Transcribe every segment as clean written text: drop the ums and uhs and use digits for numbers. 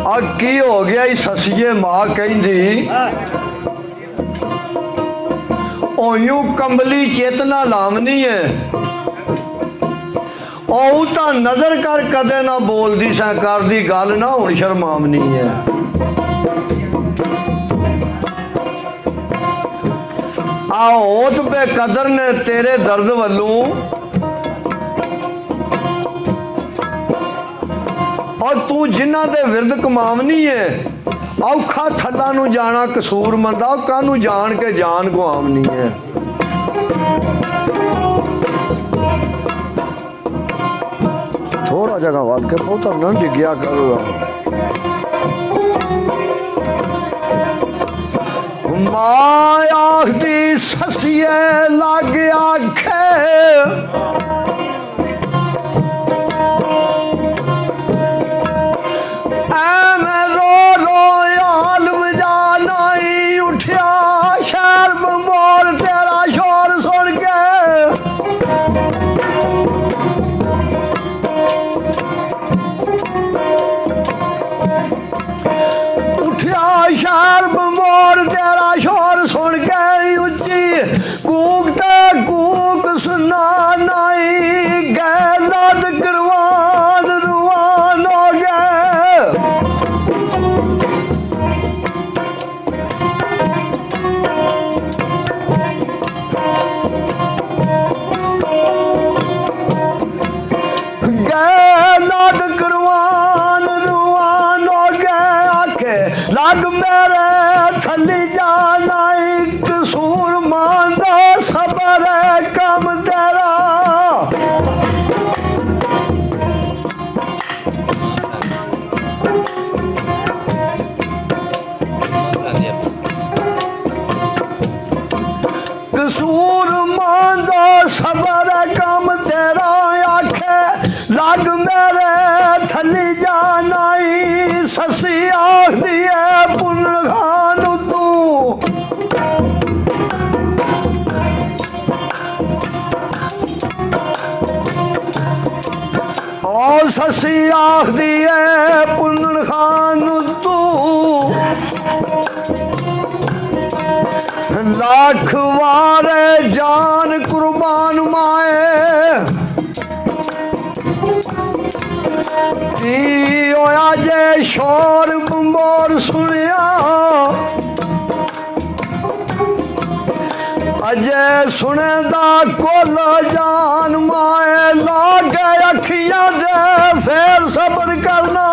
आ की हो गया ससीए मां कहिंदी ओयू कंबली चेतना लावनी है ओ तो नजर कर कदे ना बोलदी सा करदी गल ना हुण शर्मावनी है। आ होत पे कदर ने तेरे दर्द वल्लों और तू जिन्हां दे विरद कमावनी है औखा थल्ला नू जाना कसूर मंदा कानू जान के जान गवावनी है। थोड़ा जगह वाद के बहुत ना डिग्या करो माया दी ससिए लग आखे कसूर मांदा सबर कम तेरा आखे लग मेरे थली जानाई ससी आखदी है पुन खान तू और ससी आखदी है पुन खान तू लाख वारे जान कुर्बान माए होया जे शोर बंबोर सुनिया अजय सुने दा कोल जान माए लागे अखियां दे फिर सबर करना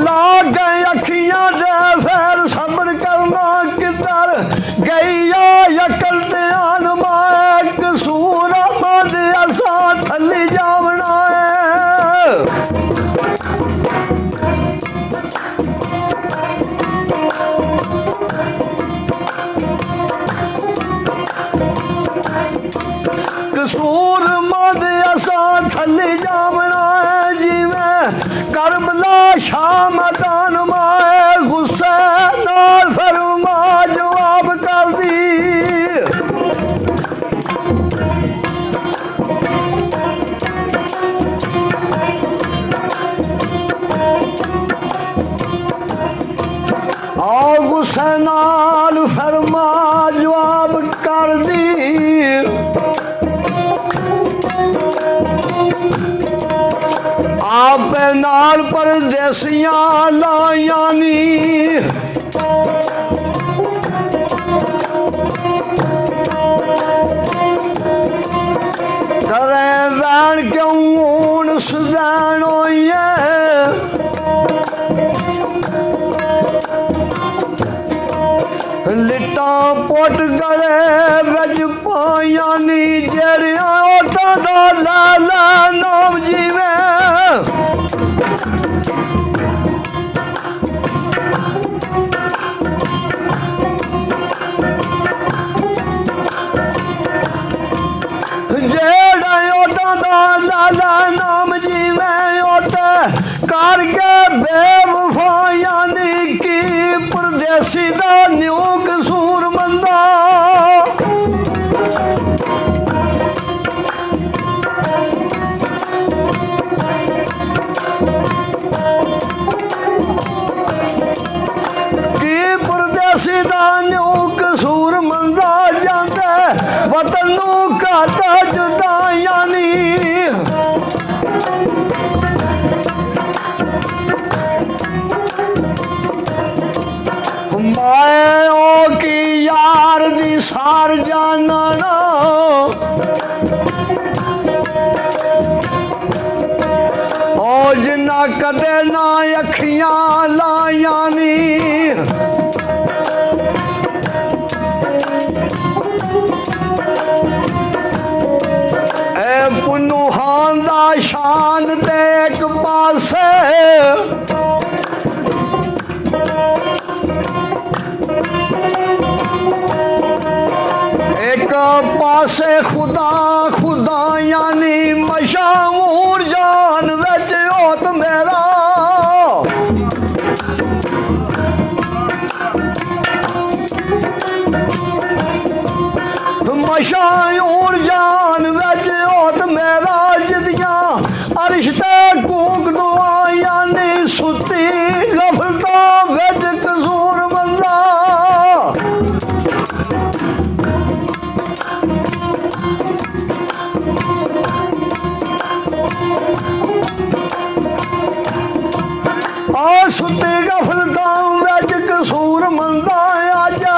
लाग गए अखियां दे फिर सबर करना किधर गई अकल ध्यान माए कसूर मद असा थली जावना है। कसूर मद असा थली जावना है जिवें करबला शाम दान माए गुस्से नाल फरमा जवाब कर दी आओ गुस्से नाल फरमा जवाब कर दी आप नाल परदेसियां लायानी करे वैन क्यों हूं सदैन होइए लिटा पुट गले बज पायानी जेड़िया औरतां दा लाला नाम जीवे जेड़ा औरतां दा लाला नाम जीवे ओते करके बेवफायानी की परदेसी दा न्यू कसूर मंदा सीधा न्यू कसूर मंदा जांदा वतन नू घाटा जुदाइयां नी माए ओ की यार दी सार जाना ना ओ जिन्ना कदे ना अखियां लाया नी पुनुहान दा शान दे एक पासे एक पासे खुदा खुदा यानी मशहूर जान विच होत मेरा मशहूर जान विच होत मेरा जिदियां अरश ते कूक दुआयां नी सुती गफलतां विच कसूर मंदा आ सुती गफलतां विच कसूर मंदा आजा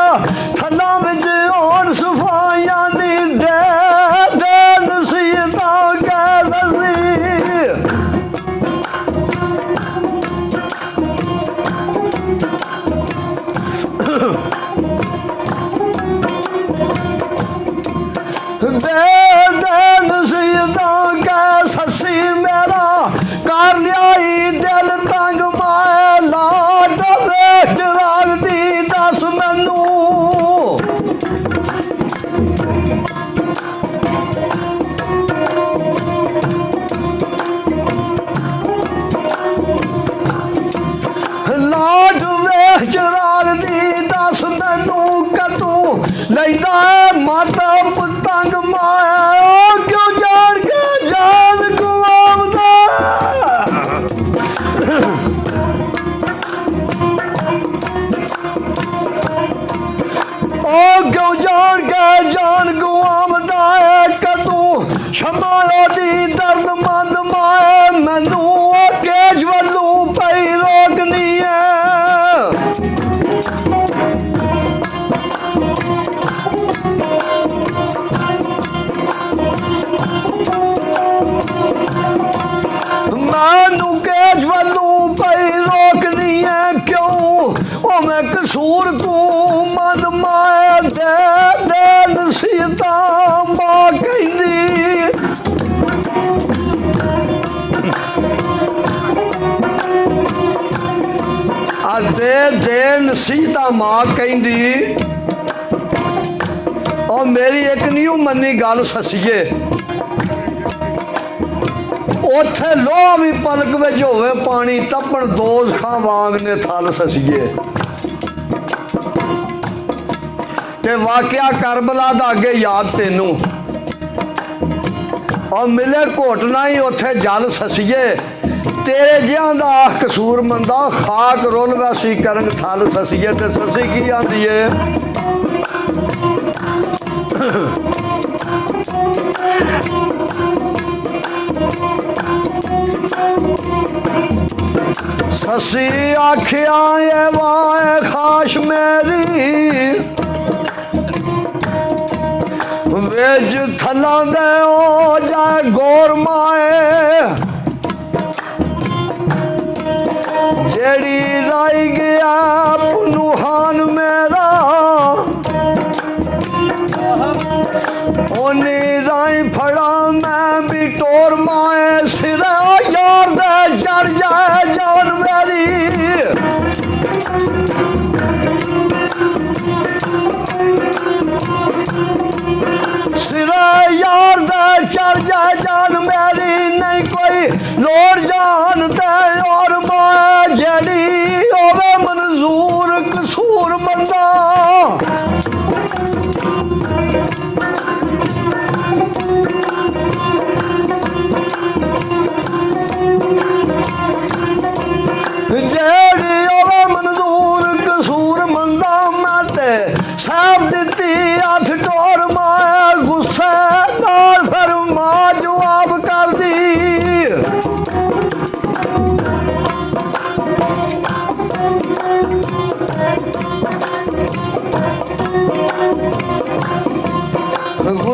थल्ला विच होण सफाइयां नी दे दे नसीहतां कै दसी दे दे नसीहतां कै ससी मेरा कर लियाई दिल तंग माए लाड वेच रागदी दस मैनू लाड वेच रागदी दस मैनू कतू लैंदा मत पतंग माए क्यों जान के जान को आमदा ओ क्यों जान के जान को आमदा है कतू शमालो दी दर्द मंद माए मैनू केश वल्लू पई रोकनी है मैनू केश वल्लू पई रोकनी है क्यों ओ मैं कसूर तू मंद माए दे दे नसीहतां मां कहंदी आ दे दे नसीहतां मां कहंदी और मेरी एक नहीं मनी गल ससीए उथे लोह भी पलक विच होवे पानी तपण दोज खां वांग ने थल ससीए ते वाकया करबला दा अगे याद तेनू और मिले घोटना ही उथे जल ससीए तेरे जिहां दा कसूर मंदा खाक रुल वैसी करंग थल ससीए ते ससी की आंदी है ससी आखिया ये वाए खाश मेरी वेज थला दे ओ जाए गोर माए जेड़ी राई गया पुनुहान मेरा ओनी राई फड़ा मैं भी टोर माए सिरा यार दे चढ़ जाए जान मेरी सिरा यार दे चढ़ जाए जान मेरी नहीं कोई लोर जान दे और माए जेड़ी होवे मंजूर कसूर मंदा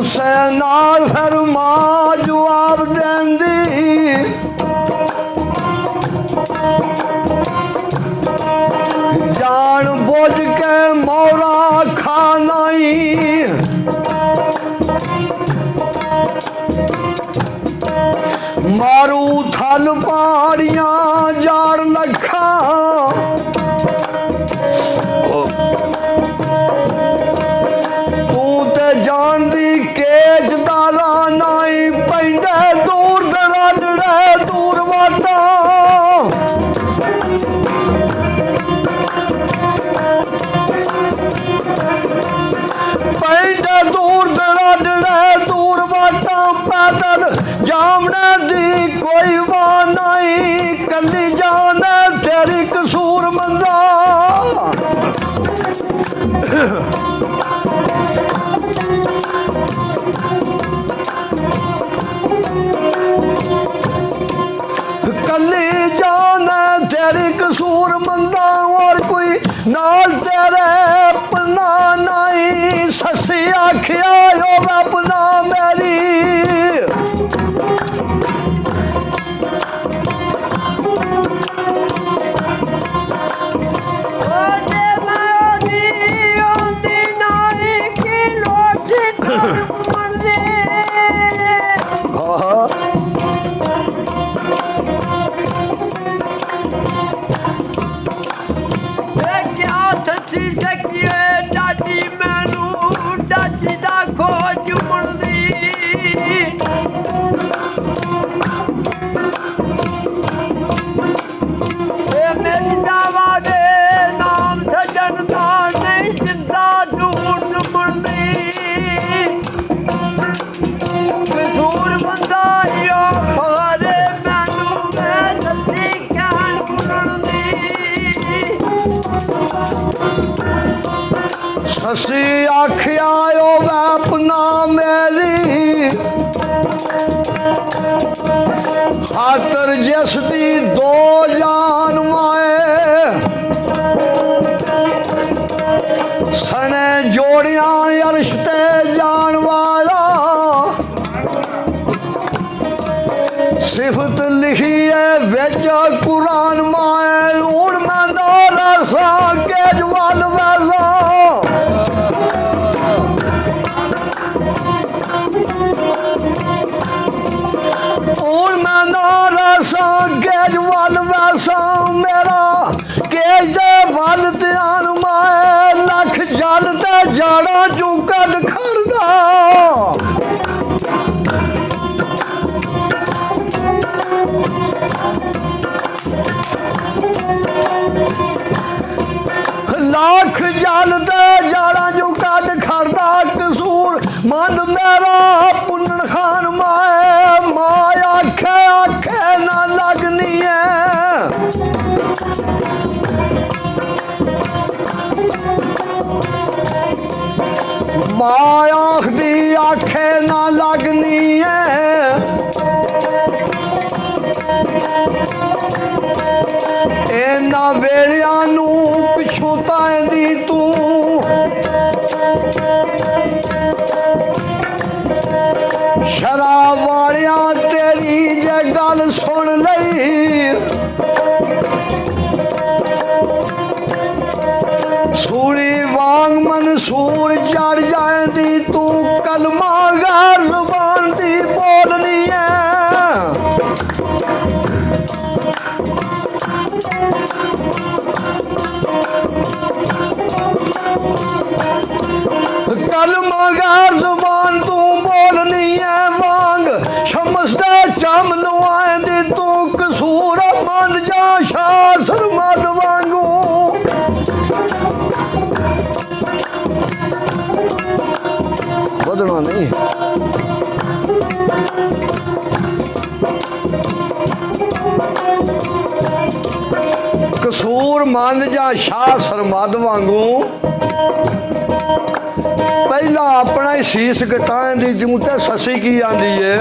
ਗੁੱਸੇ ਨਾਲ ਫਿਰ ਮਾਂ ਜਵਾਬ ਦਿੰਦੀ ਜਾਣ ਬੁੱਝ ਕੇ ਮੋਰਾ ਖਾਨਾਈ ਮਾਰੂ ਥਲ ਪਹਾੜੀਆਂ ਜਾੜ ਲੱਖਾਂ ਤੂੰ ਤੇ ਜਾਣਦੀ ਕੇਜ ਦਾਲਾ ਨਾਈ ਪੈਂਦੇ ਦੂਰ ਦਰਾਡੜੇ ਦੂਰ ਵਾਟਾਂ ਪੈਂਦੇ ਦੂਰ ਦਰਾਡੜੇ ਦੂਰ ਵਾਟਾਂ ਪੈਦਲ ਜਾਮਣੇ ਦੀ ਕੋਈ ਵਾਹ ਨਹੀਂ ਕੱਲੀ ਜਾਣੇ ਤੇਰੀ ਕਸੂਰ ਮੰਦਾ ਕੱਲੀ ਜਾਣੇ ਤੇਰੀ ਕਸੂਰ ਮੰਦਾ ਔਰ ਕੋਈ ਨਾਲ ਤੇਰੇ ਪਨਾ ਨਹੀਂ ਸੱਸੀ ਆਖਿਆ ਉਹ ਆਪਣਾ ਮੇਰੀ ਅਸੀਂ ਆਖਿਆ ਉਹ ਆਪਣਾ ਮੇਰੀ ਖਾਤਰ ਜਿਸ ਦੀ ਦੋ ਜਾਨ ਮਾਏ ਸਣੇ ਜੋੜਿਆਂ ਅਰਸ਼ ਤੇ ਜਾਣ ਵਾਲਾ ਸਿਫਤ ਲਿਖੀ ਹੈ ਵਿੱਚ ਕੁਰਾਨ ਮਾਏ ਲੂਣ ਮੰਦਾ ਰਸਾ ਕੇ ਜਵਾਲ ਵਾਲਾ ਕੇਜ ਵੱਲ ਵੈਸਾ ਮੇਰਾ ਕੇਜ ਦੇ ਵੱਲ ਧਿਆਨ ਮਾਏ ਲੱਖ ਜਲ ਤੇ ਜਾੜਾ ਚੋਂ ਕੱਢ ਖੜਦਾ ਲੱਖ ਜਲ ਤੇ ਜਾੜਾ ਚੋਂ ਕੱਢ ਖੜਦਾ ਕਸੂਰ ਮੰਦ ਮੇਰਾ ਪੁੰਨਣ ਖਾਨ ਮਾਏ ਮਾਂ ਆਖੇ ਆਖੇ ਨਾ ਲੱਗਨੀ ਹੈ ਮਾਂ ਆਖਦੀ ਆਖੇ ਨਾ ਲੱਗਨੀ ਹੈ ਇਹਨਾਂ ਵੇਲਿਆਂ ਨੂੰ ਪਿਛੋਂ ਤਾਂਦੀ ਤੂੰ ਸ਼ਰਾਬ ਵਾਲਿਆਂ ਤੇਰੀ ਜੇ ਗੱਲ ਸੁਣ ਲਈ ਸੂਰੀ ਵਾਂਗ ਮਨਸੂਰ ਚੜ ਜਾਂਦੀ ਤੂੰ ਕਲਮਾ ਗੈਰ ਜ਼ੁਬਾਨ ਦੀ ਬੋਲਨੀ ਹੈ ਕਲਮਾ ਗੈਰ ਜ਼ੁਬਾਨ ਤੂੰ ਬੋਲਨੀ ਹੈ ਵਾਂਗ ਸ਼ਮਸ ਦੇ ਚਮ ਲਵਾਂਦੀ ਤੂੰ ਕਸੂਰ ਮੰਨ ਜਾ ਸ਼ਾਹ ਸਰਮਦ ਵਾਂਗੂ ਵਧਣਾ ਨਹੀਂ ਕਸੂਰ ਮੰਨ ਜਾ ਸ਼ਾਹ ਸਰਮਦ ਵਾਂਗੂ ਪਹਿਲਾਂ ਆਪਣਾ ਹੀ ਸੀਸ ਕਟਾਂ ਦੀ ਜੂ ਤੇ ਸੱਸੀ ਕੀ ਆਂਦੀ ਏ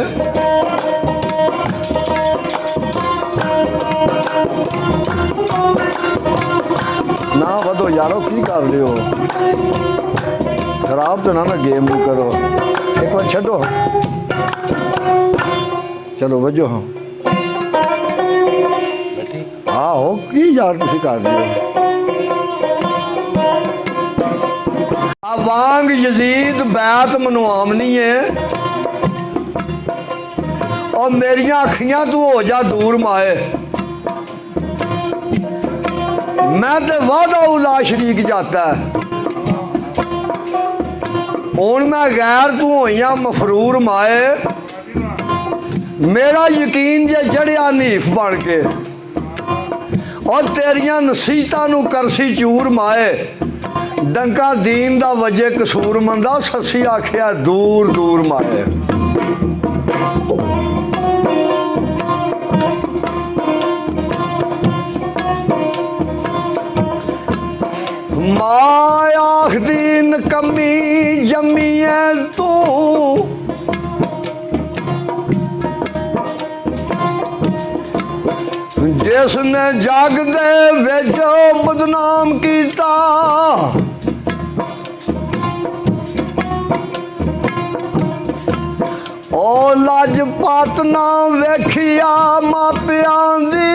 ਨਾ ਵਧੋ ਯਾਰੋ ਕੀ ਕਰ ਲਿਓ ਖਰਾਬ ਤਾਂ ਨਾ ਗੇਮ ਨੂੰ ਕਰੋ एक बार छो चलो वजो हाँ आहो की यार तुम कर दियो वांग यजीद बैत मनवामनी है और मेरिया अखियां तू हो जा दूर माए मैं ते वादा उला शरीक जाता है हूँ मैं गैर तू होइया मफरूर माए मेरा यकीन जे चढ़िया नीफ बन के और तेरिया नसीहतां नू करसी चूर माए डंका दीन दा वजे कसूर मंदा ससी आखिया दूर दूर माए माया दीन कमी जमी है तू जिसने जग दे विचो बदनाम कीता ओ लजपत ना वेखिया मापियां दी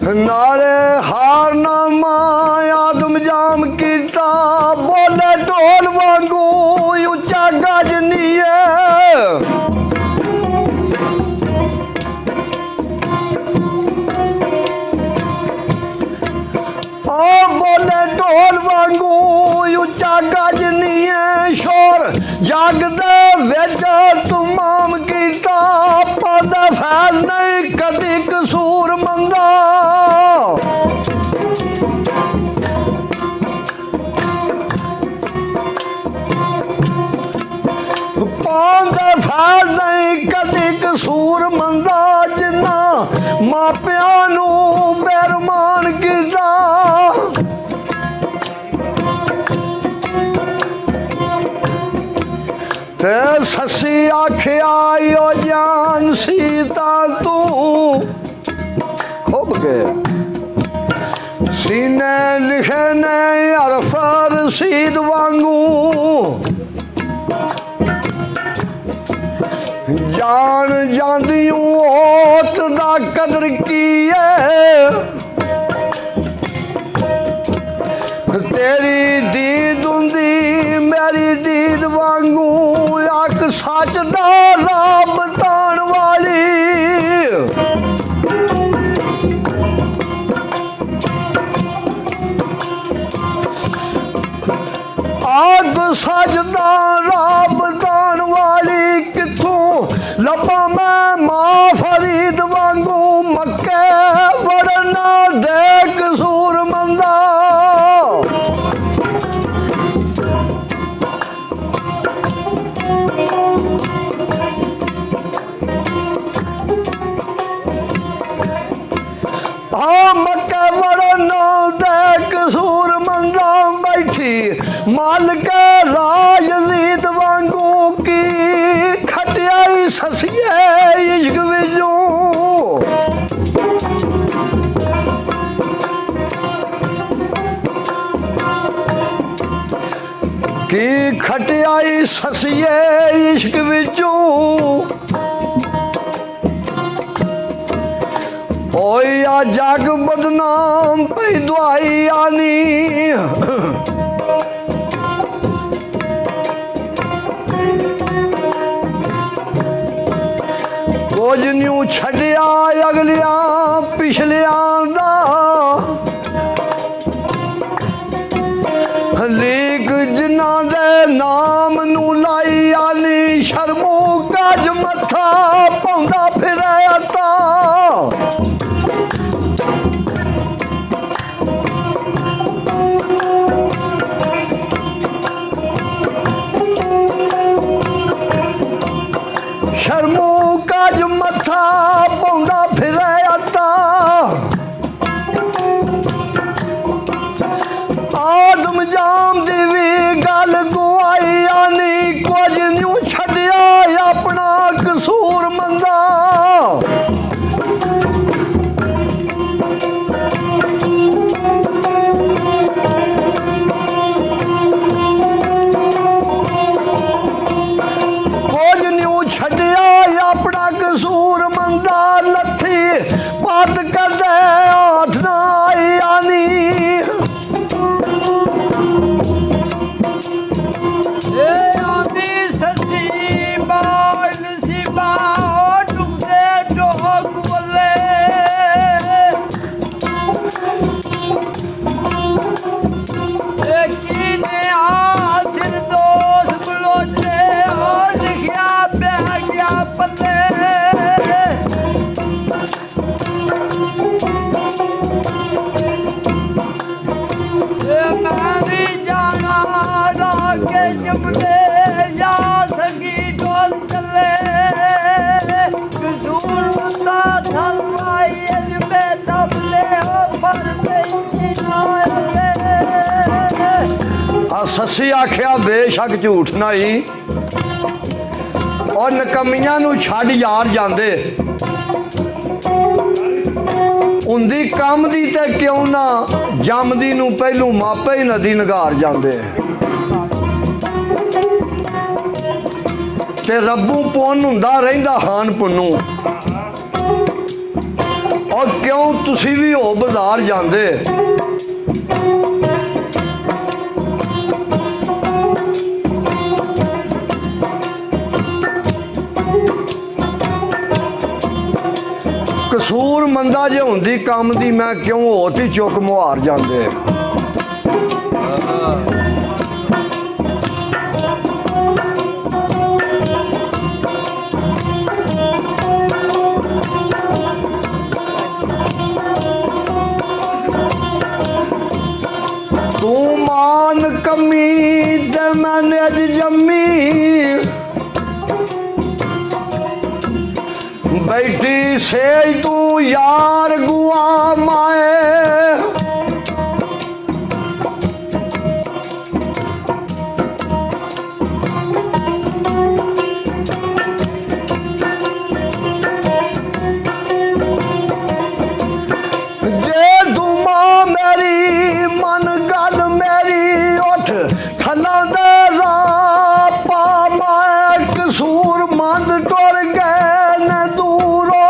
नाले हार नामा आदम जाम कीता बोले ढोल वांगू उच्चा गज नीए बोले ढोल वांगू उच्चा गज नीए शोर जग दे विच तुमाम कीता पादा फैज नहीं कदी कसूर मंदा पादा फैज नहीं कदी कसूर मंदा जिन्ना मापियां नू बेरमान कीता ते ससी आखिया यो जान सीता तू खूब के सीने लिखे ने अरफर सीद वांगू जान जांदियूं ओत दा कदर कीए तेरी दीद हुंदी मेरी दीद वांगू अख सच दा राह बताण वाली अख सच दा राह बताण वाली किथों लपा मैं मां फरीद वांगू मक्के वरना दे कसूर मंदा मक्के वरना दे कसूर मंदा बैठी मालिक राजजीत वांगू की खटियाई ससिए इश्क विचों की खटियाई ससिए इश्क विचों ओया जग बदनाम पई दुआई आनी कुछ न्यू छड़िया अगलिया पिछलिया दा लीक जिन्ना दे नाम नू लाई आनी शर्मो गज मथा पौंदा फिरे आता शर्मो गज मथा पौंदा फिरे आता आदम जाम दी भी गल गुआई आनी कुछ न्यू छड़िया अपना कसूर मंदा सस्सी आख्या बेशक झूठ नहीं और नकमियां नू छड़ यार जांदे उंदी काम दी ते क्यों ना जमदी नू पहलू मापे ही नदी नगार जांदे ते रब्बू पुन हुंदा रहिंदा हान पुन्नू और क्यों तुसी भी हो बाजार जांदे कसूर मंदा जे हुंदी काम दी मैं क्यों होती चुक मुहार जांदे तू मान कमी ते मैंने अज जम्मी बैठी से तू यार गुआ माए जे तू मां मेरी मन गल मेरी उठ थला दे रापा माए कसूर मंद टुर गए न दूरों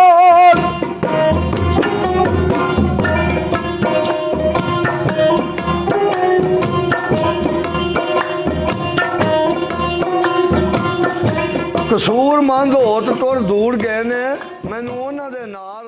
कसूर मंद होत टुर दूर गए ने मैनू उन्हां दे नाल